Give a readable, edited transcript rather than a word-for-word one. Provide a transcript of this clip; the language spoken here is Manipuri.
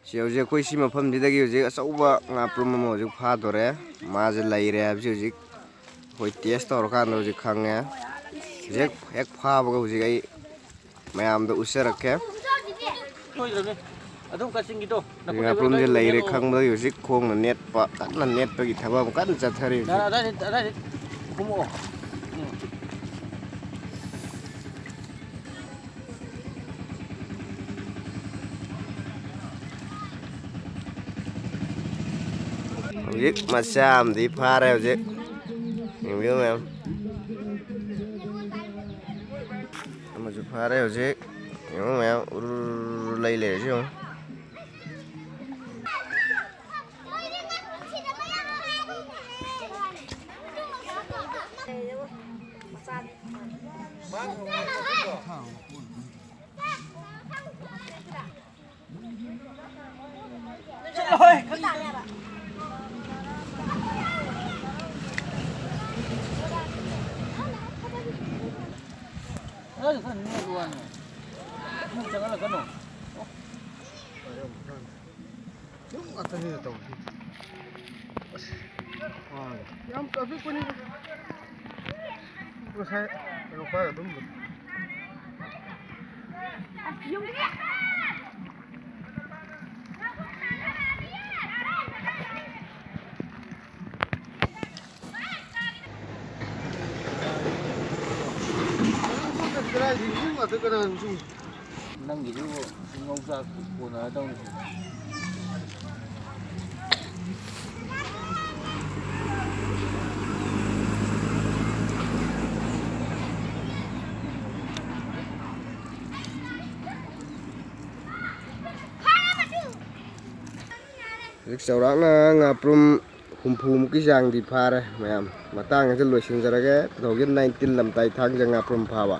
ꯁꯤ ꯍꯧꯖꯤꯛ ꯑꯩꯈꯣꯏ ꯁꯤ ꯃꯐꯝꯁꯤꯗꯒꯤ ꯍꯧꯖꯤꯛ ꯑꯆꯧꯕ ꯉꯥꯄ꯭ꯔꯨꯝ ꯑꯃ ꯍꯧꯖꯤꯛ ꯐꯥꯗꯣꯔꯦ ꯃꯥꯁꯦ ꯂꯩꯔꯦ ꯍꯥꯏꯕꯁꯤ ꯍꯧꯖꯤꯛ ꯑꯩꯈꯣꯏ ꯇꯦꯁ ꯇꯧꯔꯀꯥꯟꯗ ꯍꯧꯖꯤꯛ ꯈꯪꯉꯦ ꯍꯧꯖꯤꯛ ꯍꯦꯛ ꯐꯥꯕꯒ ꯍꯧꯖꯤꯛ ꯑꯩ ꯃꯌꯥꯝꯗ ꯎꯠꯆꯔꯛꯀꯦ ꯉꯥꯄ꯭ꯔꯨꯝꯁꯦ ꯂꯩꯔꯦ ꯈꯪꯕꯗꯒꯤ ꯍꯧꯖꯤꯛ ꯈꯣꯡꯅ ꯅꯦꯠꯄ ꯀꯟꯅ ꯅꯦꯠꯄꯒꯤ ꯊꯕꯛ ꯑꯃ ꯀꯟꯅ ꯆꯠꯊꯔꯤ hꯧꯖꯤꯛ ꯃꯆꯥ ꯑꯃꯗꯤ ꯐꯥꯔꯦ hꯧꯖꯤꯛ ꯌꯦꯡꯕꯤꯌꯨ ꯃꯌꯥꯝ ꯑꯃꯁꯨ ꯐꯥꯔꯦ hꯧꯖꯤꯛ ꯌꯦꯡꯉꯨ ꯃꯌꯥꯝ ꯎꯔ ꯂꯩ ꯂꯩꯔꯤꯁꯤ ꯌꯦꯡꯉꯨ ꯅꯪꯒꯤꯗꯨ ꯉꯧꯆꯥꯛ ꯀꯣꯟꯅꯔꯗꯧꯅꯤ hꯧꯖꯤꯛ ꯆꯥꯎꯔꯥꯛꯅ ꯉꯥꯄ꯭ꯔꯨꯝ 60ꯃꯨꯛꯀꯤ ꯆꯥꯡꯗꯤ ꯐꯥꯔꯦ ꯃꯌꯥꯝ ꯃꯇꯥꯡ ꯑꯁꯤꯗ ꯂꯣꯏꯁꯤꯟꯖꯔꯒꯦ 2019 ꯂꯝꯇꯥꯏ ꯊꯥꯡꯖ ꯉꯥꯄ꯭ꯔꯨꯝ ꯐꯥꯕ